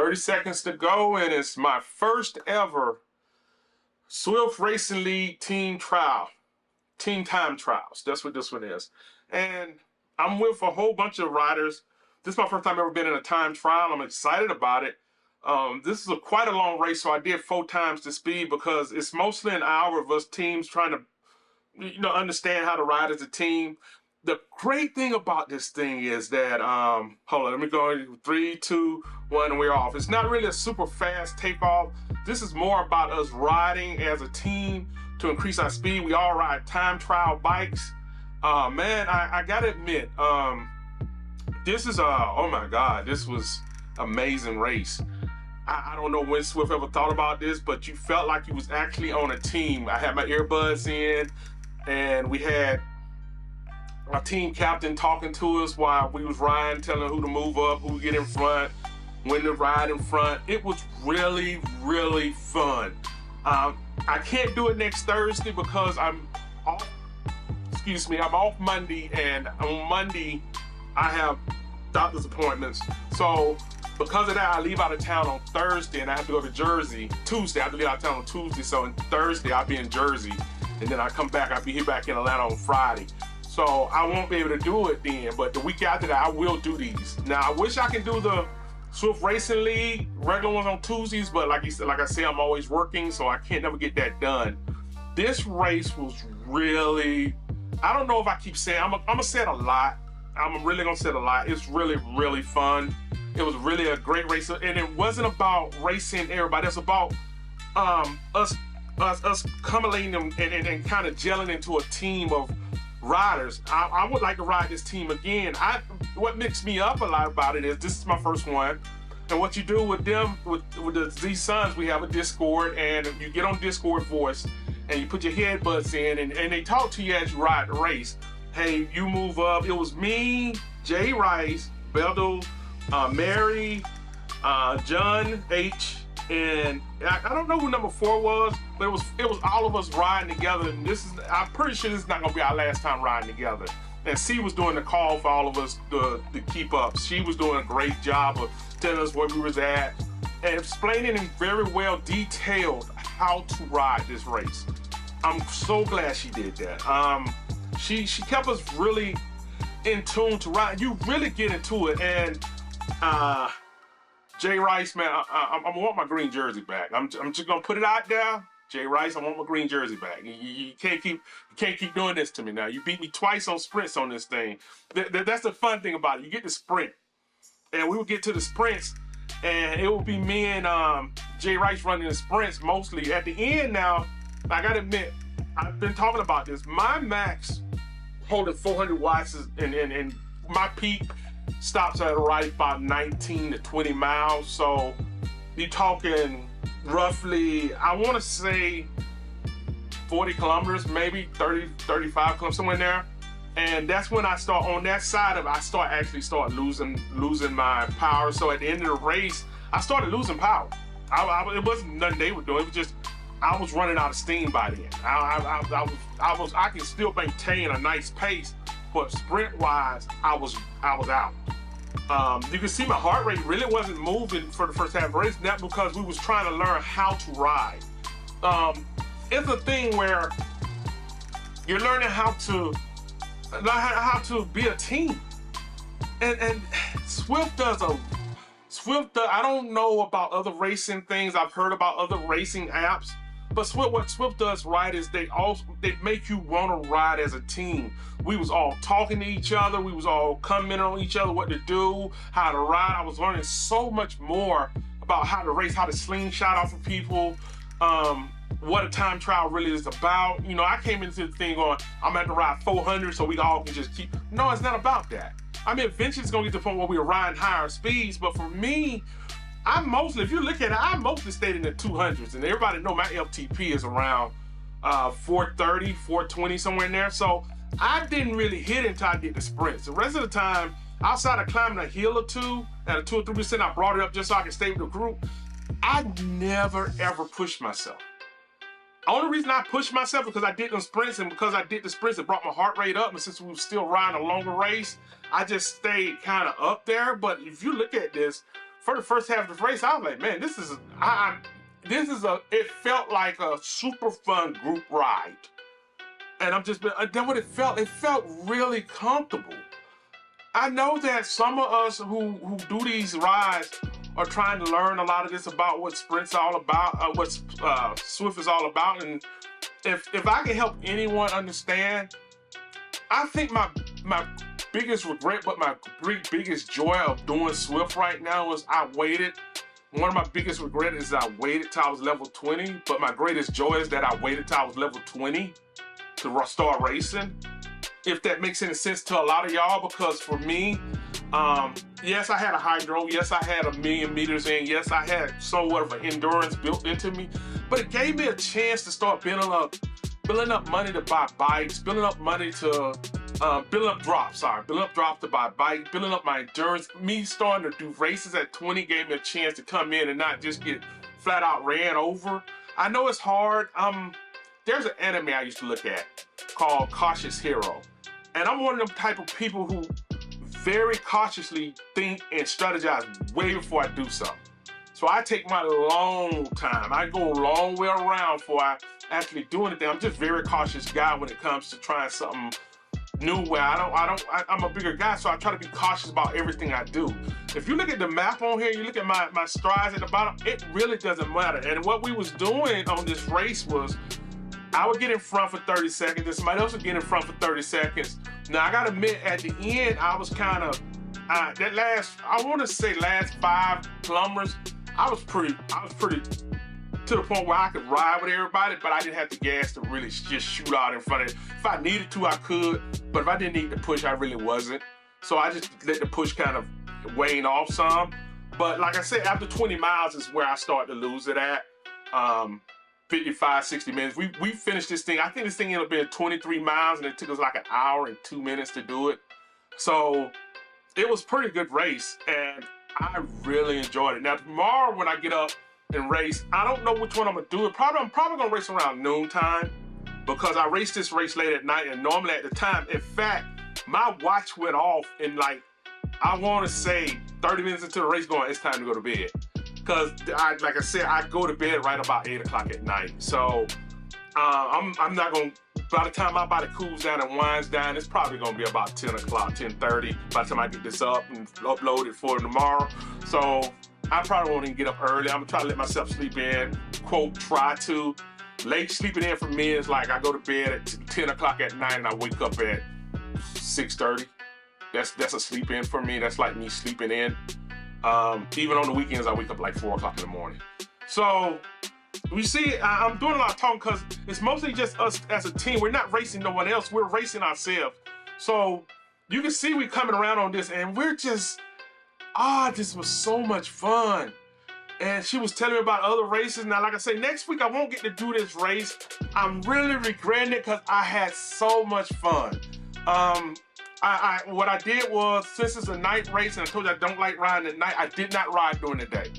30 seconds to go, and it's my first ever Swift Racing League team time trials. That's what this one is. And I'm with a whole bunch of riders. This is my first time ever been in a time trial. I'm excited about it. This is quite a long race, so I did 4 times the speed because it's mostly an hour of us teams trying to, understand how to ride as a team. The great thing about this thing is that, hold on, let me go 3, 2, 1, and we're off. It's not really a super fast takeoff. This is more about us riding as a team to increase our speed. We all ride time trial bikes. Man, I gotta admit, this is oh my God, this was amazing race. I don't know when Swift ever thought about this, but you felt like you was actually on a team. I had my earbuds in, and we had our team captain talking to us while we was riding, telling who to move up, who to get in front, when to ride in front. It was really, really fun. I can't do it next Thursday because I'm off. Excuse me, I'm off Monday, and on Monday I have doctor's appointments. So because of that, I leave out of town on Thursday, and I have to go to Jersey. Tuesday, I have to leave out of town on Tuesday. So on Thursday, I'll be in Jersey, and then I come back. I'll be here back in Atlanta on Friday. So I won't be able to do it then, but the week after that, I will do these. Now, I wish I could do the Swift Racing League regular ones on Tuesdays, but like I said, I'm always working, so I can't never get that done. This race was really, I don't know if I keep saying, I'm gonna say it a lot. I'm really gonna say it a lot. It's really, really fun. It was really a great race, and it wasn't about racing everybody. It's about us culminating and kind of gelling into a team of riders. I would like to ride this team again. What mixed me up a lot about it is this is my first one, and what you do with them, with the Z-Sons, we have a Discord, and you get on Discord voice, and you put your headbuds in, and they talk to you as you ride the race. Hey, you move up. It was me, Jay Rice, Beldel, Mary, John H, and I don't know who number 4 was, but it was all of us riding together. And I'm pretty sure this is not gonna be our last time riding together. And C was doing the call for all of us to keep up. She was doing a great job of telling us where we was at and explaining in very well detailed how to ride this race. I'm so glad she did that. She kept us really in tune to ride. You really get into it, and Jay Rice, man, I want my green jersey back. I'm just gonna put it out there. Jay Rice, I want my green jersey back. You can't keep doing this to me now. You beat me twice on sprints on this thing. That's the fun thing about it. You get the sprint, and we would get to the sprints, and it would be me and Jay Rice running the sprints mostly. At the end now, I gotta admit, I've been talking about this. My max holding 400 watts and my peak stops at right about 19 to 20 miles. So you're talking roughly, I want to say 40 kilometers, maybe 30, 35 kilometers, somewhere in there. And that's when I start, on that side of it, I start losing my power. So at the end of the race, I started losing power. It wasn't nothing they were doing. It was just, I was running out of steam by then. I can still maintain a nice pace, but sprint-wise, I was out. You can see my heart rate really wasn't moving for the first half of the race. That's because we was trying to learn how to ride. It's a thing where you're learning how to be a team, and Swift does. I don't know about other racing things. I've heard about other racing apps. But what Swift does right is they make you want to ride as a team. We was all talking to each other. We was all commenting on each other, what to do, how to ride. I was learning so much more about how to race, how to slingshot off of people, what a time trial really is about. I came into the thing going, I'm going to ride 400 so we all can just keep. No, it's not about that. I mean, eventually it's going to get to the point where we're riding higher speeds. But for me, if you look at it, I mostly stayed in the 200s, and everybody know my LTP is around 430, 420, somewhere in there. So I didn't really hit it until I did the sprints. The rest of the time, outside of climbing a hill or two, at a 2 or 3%, I brought it up just so I could stay with the group. I never, ever pushed myself. The only reason I pushed myself because I did them sprints, and because I did the sprints, it brought my heart rate up. And since we were still riding a longer race, I just stayed kind of up there. But if you look at this, for the first half of the race, I was like, man, it felt like a super fun group ride. And then what it felt really comfortable. I know that some of us who do these rides are trying to learn a lot of this about what sprint's all about, what Swift is all about. And if I can help anyone understand, I think my biggest regret, but my biggest joy of doing Swift right now is I waited. One of my biggest regrets is I waited till I was level 20, but my greatest joy is that I waited till I was level 20 to start racing. If that makes any sense to a lot of y'all, because for me, yes, I had a hydro, yes, I had 1,000,000 meters in, yes, I had somewhat of an endurance built into me, but it gave me a chance to start building up money to buy bikes, building up money to building up drops to buy bikes, building up my endurance. Me starting to do races at 20 gave me a chance to come in and not just get flat out ran over. I know it's hard. There's an anime I used to look at called Cautious Hero. And I'm one of them type of people who very cautiously think and strategize way before I do something. So I take my long time. I go a long way around before I actually do anything. I'm just a very cautious guy when it comes to trying something new where I'm a bigger guy, so I try to be cautious about everything I do. If you look at the map on here, you look at my strides at the bottom, it really doesn't matter. And what we was doing on this race was, I would get in front for 30 seconds, and somebody else would get in front for 30 seconds. Now, I gotta admit, at the end, I was kind of, I want to say last 5 kilometers, I was pretty to the point where I could ride with everybody, but I didn't have the gas to really just shoot out in front of it. If I needed to, I could, but if I didn't need to push, I really wasn't. So I just let the push kind of wane off some. But like I said, after 20 miles is where I start to lose it at. 55, 60 minutes. We finished this thing. I think this thing ended up being 23 miles, and it took us like 1 hour and 2 minutes to do it. So it was a pretty good race, and I really enjoyed it. Now tomorrow when I get up and race, I don't know which one I'm gonna do. I'm probably gonna race around noontime, because I raced this race late at night, and normally at the time, in fact, my watch went off in like, I want to say 30 minutes into the race going, it's time to go to bed. Because like I said, I go to bed right about 8 o'clock at night. So I'm not gonna, by the time my body cools down and winds down, it's probably gonna be about 10 o'clock, 10:30 by the time I get this up and upload it for tomorrow. So I probably won't even get up early. I'm gonna try to let myself sleep in, quote, try to. Late sleeping in for me is like I go to bed at 10 o'clock at night and I wake up at 6:30. That's a sleep in for me. That's like me sleeping in. Even on the weekends, I wake up like 4 o'clock in the morning. So we see, I'm doing a lot of talking because it's mostly just us as a team. We're not racing no one else. We're racing ourselves. So you can see we coming around on this, and we're just, this was so much fun. And she was telling me about other races. Now, like I say, next week I won't get to do this race. I'm really regretting it because I had so much fun. What I did was, since it's a night race, and I told you I don't like riding at night, I did not ride during the day.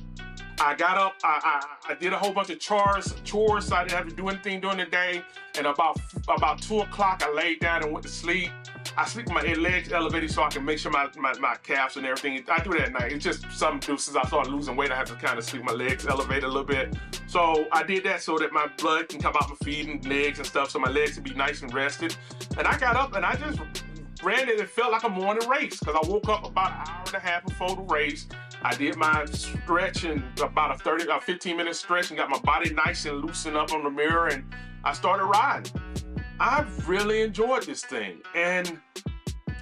I got up, I did a whole bunch of chores, so I didn't have to do anything during the day. And about 2 o'clock, I laid down and went to sleep. I sleep with my legs elevated so I can make sure my calves and everything. I do that at night. It's just something to do. Since I started losing weight, I have to kind of sleep with my legs elevated a little bit. So I did that so that my blood can come out my feet and legs and stuff, so my legs can be nice and rested. And I got up and I just ran it. It felt like a morning race because I woke up about an hour and a half before the race. I did my stretch and about a 15-minute stretch and got my body nice and loosened up on the mirror, and I started riding. I really enjoyed this thing, and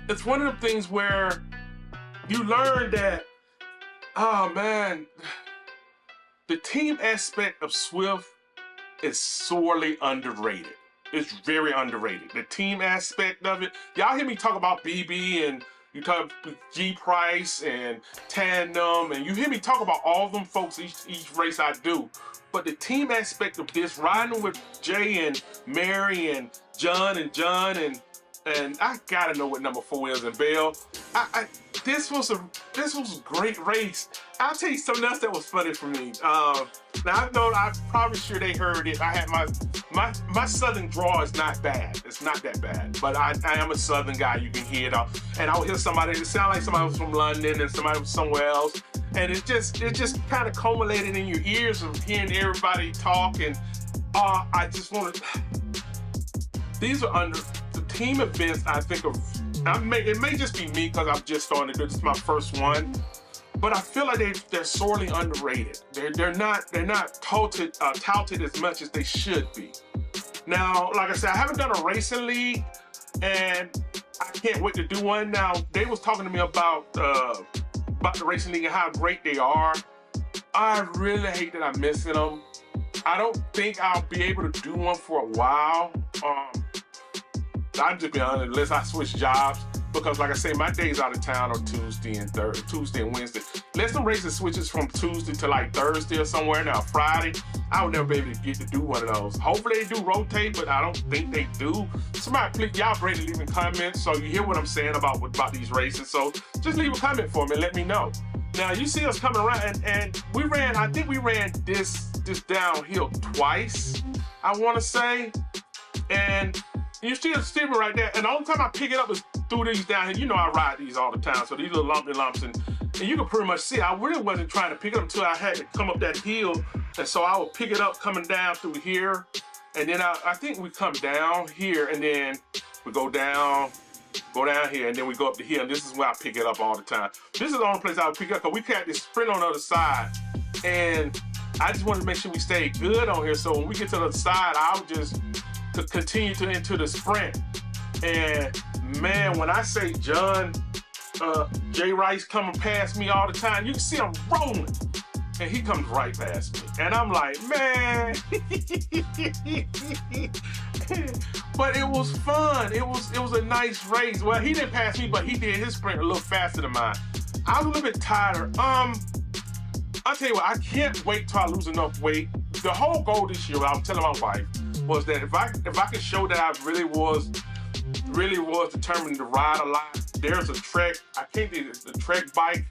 it's one of the things where you learn that, oh man, the team aspect of Swift is sorely underrated. It's very underrated. The team aspect of it. Y'all hear me talk about BB, and you talk about G Price and Tandem, and you hear me talk about all of them folks each race I do. But the team aspect of this, riding with Jay and Mary and John and I gotta know what number 4 is, and Bell. This was a great race. I'll tell you something else that was funny for me. Now I'm probably sure they heard it. I had my Southern draw is not bad. It's not that bad. But I am a Southern guy. You can hear it all. And I would hear somebody. It sounded like somebody was from London and somebody was somewhere else. and it just kind of culminated in your ears of hearing everybody talk. And I just want to. These are under the team events. I think of. It may just be me because I'm just starting to do this. Is my first one, but I feel like they're sorely underrated. They're not touted as much as they should be. Now, like I said, I haven't done a racing league, and I can't wait to do one. Now, they was talking to me about the racing league and how great they are. I really hate that I'm missing them. I don't think I'll be able to do one for a while. I'm just being honest, unless I switch jobs, because like I say, my days out of town are Tuesday and Wednesday. Unless some races switches from Tuesday to like Thursday or somewhere. Now Friday, I would never be able to get to do one of those. Hopefully they do rotate, but I don't think they do. Somebody, please, y'all ready to leave in comments so you hear what I'm saying about these races. So just leave a comment for me and let me know. Now you see us coming around, and we ran. I think we ran this downhill twice, I want to say, and you see it steaming right there. And the only time I pick it up is through these down here. You know I ride these all the time, so these little lumpy lumps, and you can pretty much see I really wasn't trying to pick it up until I had to come up that hill, and so I would pick it up coming down through here, and then I think we come down here, and then we go down here, and then we go up the hill, and this is where I pick it up all the time. This is the only place I would pick it up, because we had this sprint on the other side, and I just wanted to make sure we stayed good on here, so when we get to the other side, I'll just continue to into the sprint. And man, when I say John J. Rice coming past me all the time, you can see him rolling, and he comes right past me, and I'm like, man. But it was fun. It was a nice race. Well, he didn't pass me, but he did his sprint a little faster than mine. I was a little bit tired. I'll tell you what, I can't wait till I lose enough weight. The whole goal this year, I was telling my wife, was that if I could show that I really was determined to ride a lot. There's a Trek, I think it's the Trek bike,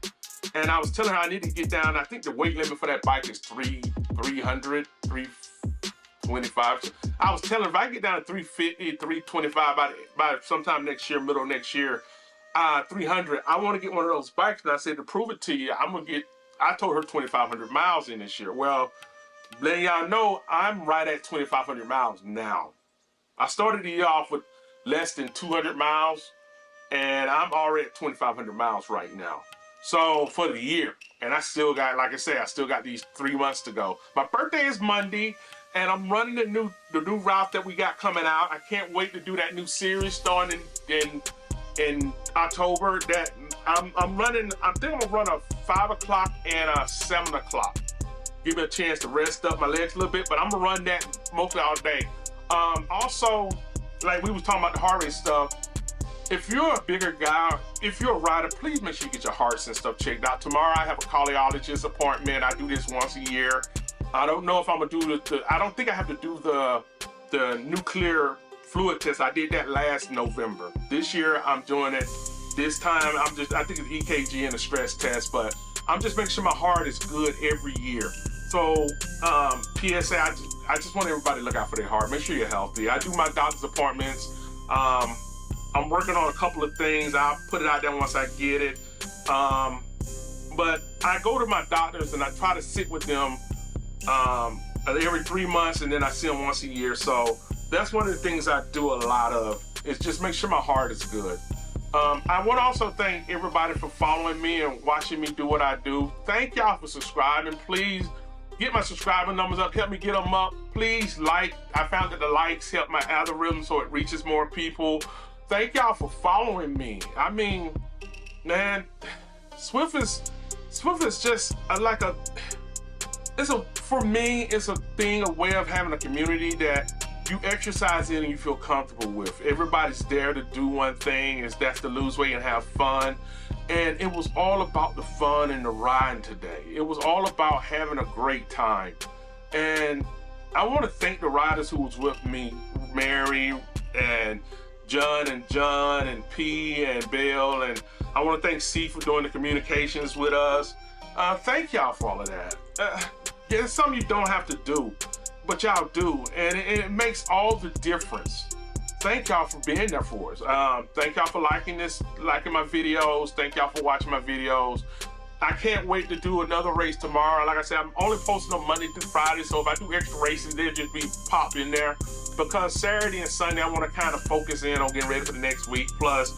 and I was telling her I need to get down. I think the weight limit for that bike is 300, 325. I was telling her if I get down to 350, 325 by sometime next year, middle of next year, 300, I want to get one of those bikes. And I said, to prove it to you, I told her 2,500 miles in this year. Well, letting y'all know, I'm right at 2,500 miles now. I started the year off with less than 200 miles, and I'm already at 2,500 miles right now. So for the year, and I still got, like I said, I still got these 3 months to go. My birthday is Monday, and I'm running the new route that we got coming out. I can't wait to do that new series starting in October. That I'm running. I think I'm gonna run a 5 o'clock and a 7 o'clock. Give me a chance to rest up my legs a little bit, but I'm gonna run that mostly all day. Also, like we was talking about the heart rate stuff, if you're a bigger guy, if you're a rider, please make sure you get your hearts and stuff checked out. Tomorrow I have a cardiologist appointment. I do this once a year. I don't know if I'm gonna do I don't think I have to do the nuclear fluid test. I did that last November. This year I'm doing it. This time I think it's EKG and a stress test, but I'm just making sure my heart is good every year. So, PSA, I just want everybody to look out for their heart. Make sure you're healthy. I do my doctor's appointments. I'm working on a couple of things. I'll put it out there once I get it. But I go to my doctors and I try to sit with them every 3 months, and then I see them once a year. So that's one of the things I do a lot of, is just make sure my heart is good. I want to also thank everybody for following me and watching me do what I do. Thank y'all for subscribing. Please get my subscriber numbers up. Help me get them up. Please like. I found that the likes help my algorithm so it reaches more people. Thank y'all for following me. I mean, man, Swift is just for me, it's a thing, a way of having a community that you exercise in and you feel comfortable with. Everybody's there to do one thing, that's to lose weight and have fun. And it was all about the fun and the riding today. It was all about having a great time. And I want to thank the riders who was with me, Mary and John and P and Bill, and I want to thank C for doing the communications with us. Thank y'all for all of that. Yeah, it's something you don't have to do, but y'all do, and it makes all the difference. Thank y'all for being there for us. Thank y'all for liking my videos. Thank y'all for watching my videos. I can't wait to do another race tomorrow. Like I said, I'm only posting on Monday through Friday, so if I do extra races, they'll just be popped in there. Because Saturday and Sunday, I want to kind of focus in on getting ready for the next week. Plus,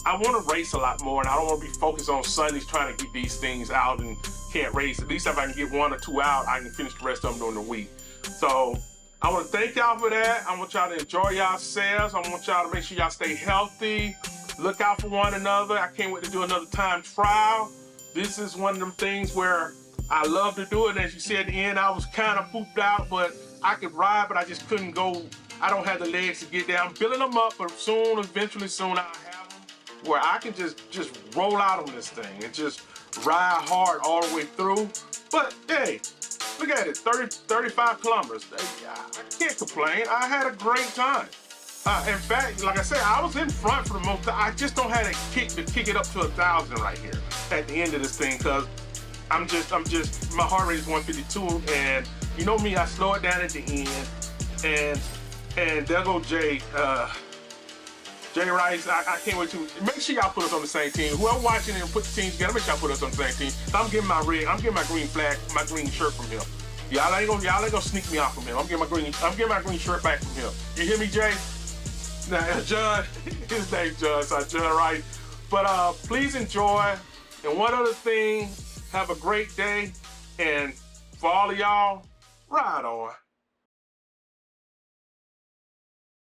I want to race a lot more, and I don't want to be focused on Sundays trying to get these things out and can't race. At least if I can get 1 or 2 out, I can finish the rest of them during the week. So I want to thank y'all for that. I want y'all to enjoy yourselves. I want y'all to make sure y'all stay healthy. Look out for one another. I can't wait to do another time trial. This is one of them things where I love to do it. And as you see at the end, I was kind of pooped out, but I could ride, but I just couldn't go. I don't have the legs to get there. I'm building them up, but eventually soon I'll have them where I can just roll out on this thing and just ride hard all the way through. But hey, look at it, 35 kilometers. I can't complain. I had a great time. In fact, like I said, I was in front for the most. I just don't have a kick to kick it up to 1,000 right here at the end of this thing, because I'm just my heart rate is 152, and you know me, I slow it down at the end, and there go Jay Rice. I can't wait to make sure y'all put us on the same team. Whoever watching and put the teams together, make sure y'all put us on the same team. I'm getting my green flag, my green shirt from him. Y'all ain't gonna sneak me out from him. I'm getting my green shirt back from him. You hear me, Jay? Now, John, his name's John, so John Rice. But please enjoy. And one other thing, have a great day. And for all of y'all, ride on.